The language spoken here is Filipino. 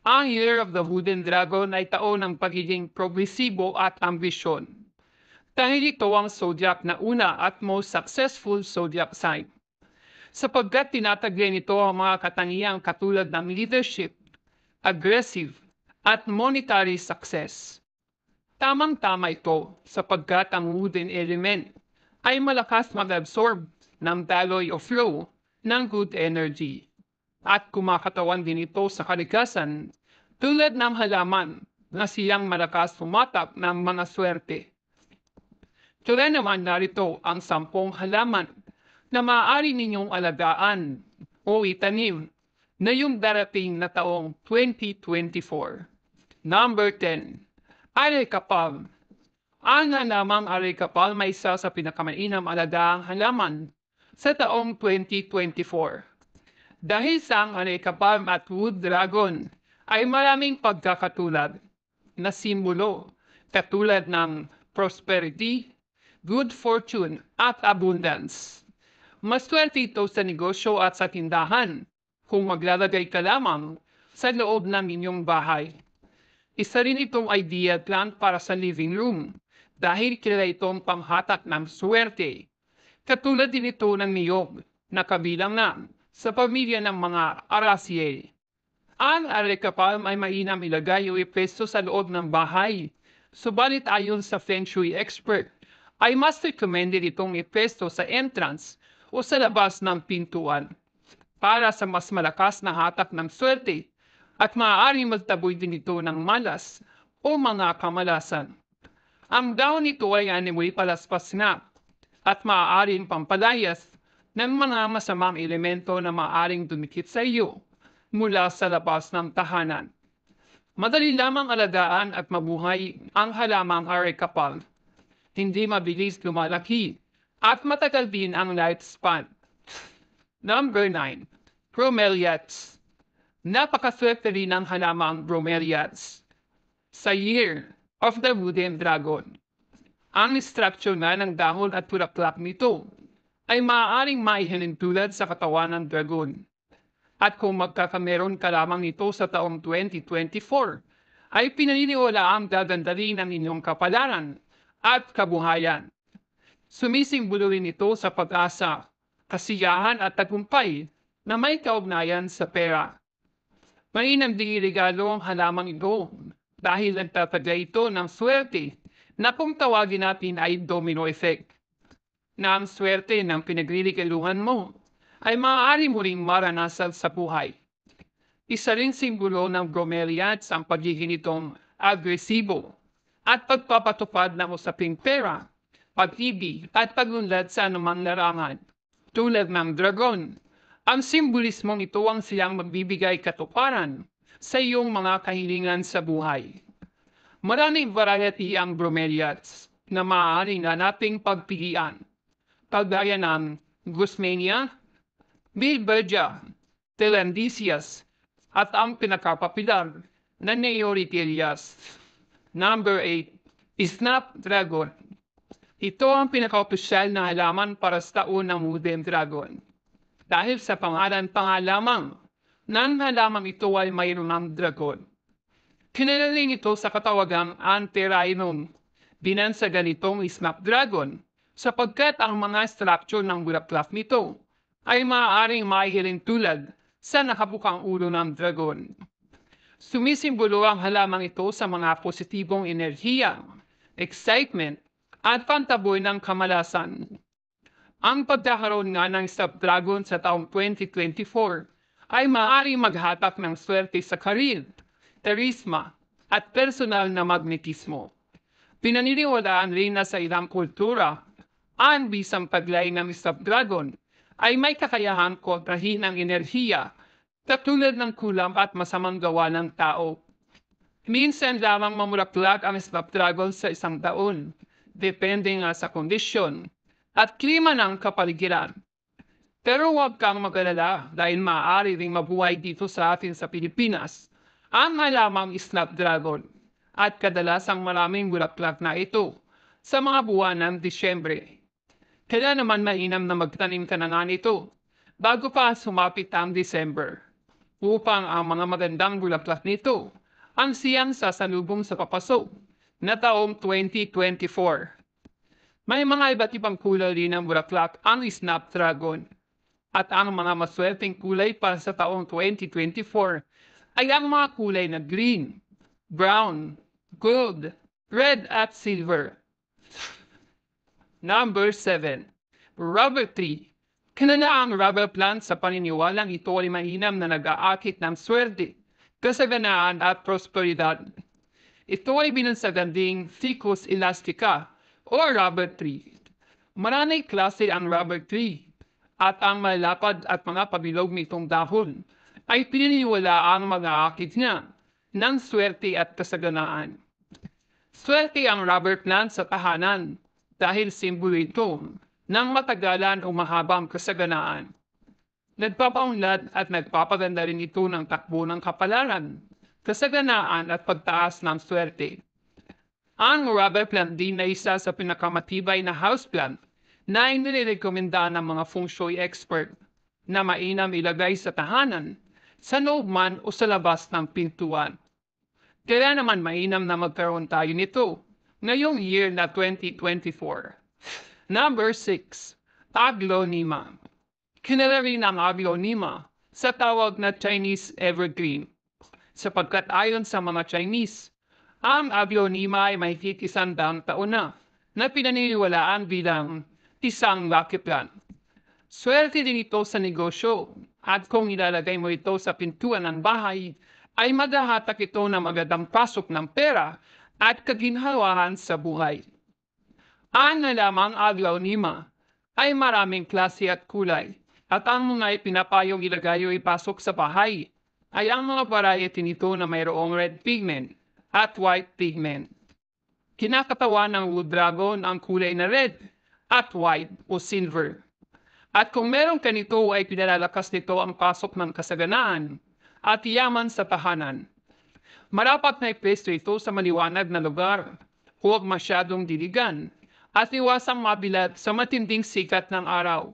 Ang Year of the Wooden Dragon ay taon ng pagiging progresibo at ambisyon. Dahil ito ang zodiac na una at most successful zodiac sign. Sapagkat tinatagyan nito ang mga katangiang katulad ng leadership, aggressive, at monetary success. Tamang-tama ito sapagkat ang wooden element ay malakas mag-absorb ng daloy o flow ng good energy. At kumakatawan din ito sa kalikasan tulad ng halaman na siyang malakas tumatap ng mga swerte. Tulad naman narito ang 10 halaman na maaari ninyong alagaan o itanim na yung darating na taong 2024. Number 10. Areca palm. Ang halamang areca palm ay isa sa pinakamainam alagaang halaman sa taong 2024. Dahil sa ang areca palm at wood dragon ay maraming pagkakatulad na simbolo katulad ng prosperity, good fortune at abundance. Maswerte ito sa negosyo at sa tindahan kung maglalagay ka lamang sa loob ng inyong bahay. Isa rin itong ideal plant para sa living room dahil kilala itong panghatak ng swerte. Katulad din ito ng niyog na kabilang na sa pamilya ng mga Araceae. Ang areca palm ay mainam ilagay o ipesto sa loob ng bahay. Subalit ayon sa Feng Shui expert, ay mas recommended itong ipesto sa entrance o sa labas ng pintuan para sa mas malakas na hatak ng swerte at maaaring magtaboy din ito ng malas o mga kamalasan. Ang dahon nito ay animoy palaspas na at maaaring pampalayas ng mga masamang elemento na maaaring dumikit sa iyo mula sa labas ng tahanan. Madali lamang alagaan at mabuhay ang halamang areca palm. Hindi mabilis lumalaki at matagal din ang lifespan. Number 9. Bromeliads. Napakaswerte rin ang halamang bromeliads. Sa Year of the Wooden Dragon, ang structure nga ng dahon at bulaklak nito ay maaaring maihalintulad sa katawan ng dragon. At kung magkakameron ka lamang nito sa taong 2024, ay pinaniniwalaang dadandali ng inyong kapalaran at kabuhayan. Sumisimbolo rin ito sa pag-asa, kasiyahan at tagumpay na may kaugnayan sa pera. Mainam ding iregalo ang halamang ito dahil nagtatagay ito ng swerte na kung tawagin natin ay domino effect. Na ang swerte ng pinagliligaluhan mo ay maaari mo ring maranasan sa buhay. Isa rin simbolo ng bromeliads ang pagiging nitong agresibo at pagpapatupad ng usaping pera, pag-ibig at pagunlad sa anumang larangan. Tulad ng dragon, ang simbolismong ito ang siyang magbibigay katuparan sa iyong mga kahilingan sa buhay. Maraming variety ang bromeliads na maaari na nating pagpilian, kagaya ng Guzmania, Bilbergia, Telandesias, at ang pinakapopular na Neoritilias. Number 8. Snapdragon. Ito ang pinakaopisyal na halaman para sa taon ng wooden dragon. Dahil sa pangalan pa nga lamang, ng halamang ito ay mayroon ng dragon. Kinalala ito sa katawagang Antherainum. Binansagan itong snapdragon sapagkat ang mga structure ng bulaklak nito ay maaaring mahihiling tulad sa nakabukang ulo ng dragon. Sumisimbolo ang halamang ito sa mga positibong enerhiya, excitement, at pantaboy ng kamalasan. Ang pagkakaroon nga ng snapdragon sa taong 2024 ay maaaring maghatak ng swerte sa karir, charisma, at personal na magnetismo. Pinaniniwalaan rin na sa ilang kultura, ang bisang paglay ng snapdragon ay may kakayahang kontrahin ang enerhiya katulad ng kulam at masamang gawa ng tao. Minsan lamang mamulaklak ang snapdragon sa isang taon, depende nga sa kondisyon at klima ng kapaligiran. Pero huwag kang mag-alala dahil maaari ring mabuhay dito sa atin sa Pilipinas ang halamang snapdragon at kadalasang maraming bulaklak na ito sa mga buwan ng Disyembre. Kaya naman mainam na magtanim ka na nga nito bago pa sumapit ang December. upang ang mga magandang bulaklak nito ang siyang sasalubong sa papasok na taong 2024. May mga iba't ibang kulay rin ng bulaklak ang Snapdragon at ang mga maswerteng kulay para sa taong 2024 ay ang mga kulay na green, brown, gold, red at silver. Number 7. Rubber tree. Kilala ang rubber plant sa paniniwalang ito ay mainam na nag-aakit ng swerte, kasaganaan at prosperidad. Ito ay binansagan ding Ficus elastica o rubber tree. Maraming klase ang rubber tree at ang malapad at mga pabilog nitong dahon ay pininiwalaang mag-aakit niya ng swerte at kasaganaan. Swerte ang rubber plant sa tahanan dahil simbolo ito ng matagalan o mahabang kasaganaan. Nagpapaunlad at nagpapaganda rin ito ng takbo ng kapalaran, kasaganaan at pagtaas ng swerte. Ang rubber plant din ay isa sa pinakamatibay na houseplant na inirekomenda ng mga feng shui expert na mainam ilagay sa tahanan, sa loob man o sa labas ng pintuan. Kaya naman mainam na magkaroon tayo nito ngayong year na 2024. Number 6. Aglonema. Kilala rin ang aglonema sa tawag na Chinese evergreen, sapagkat ayon sa mga Chinese, ang aglonema ay mahigit 100 taon na pinaniniwalaan bilang isang lucky plant. Swerte din ito sa negosyo at kung ilalagay mo ito sa pintuan ng bahay, ay maghahatak ito ng magandang pasok ng pera at kaginhawahan sa buhay. Ang lamang aglonema ay maraming klase at kulay at ang mga ipinapayong ilagay o ipasok sa bahay ay ang mga variety nito na mayroong red pigment at white pigment. Kinakatawan ng wood dragon ang kulay na red at white o silver. At kung meron ka nito ay pinalalakas nito ang pasok ng kasaganaan at yaman sa tahanan. Marapat na ipwesto ito sa maliwanag na lugar, huwag masyadong diligan, at iwasang mabilat sa matinding sikat ng araw.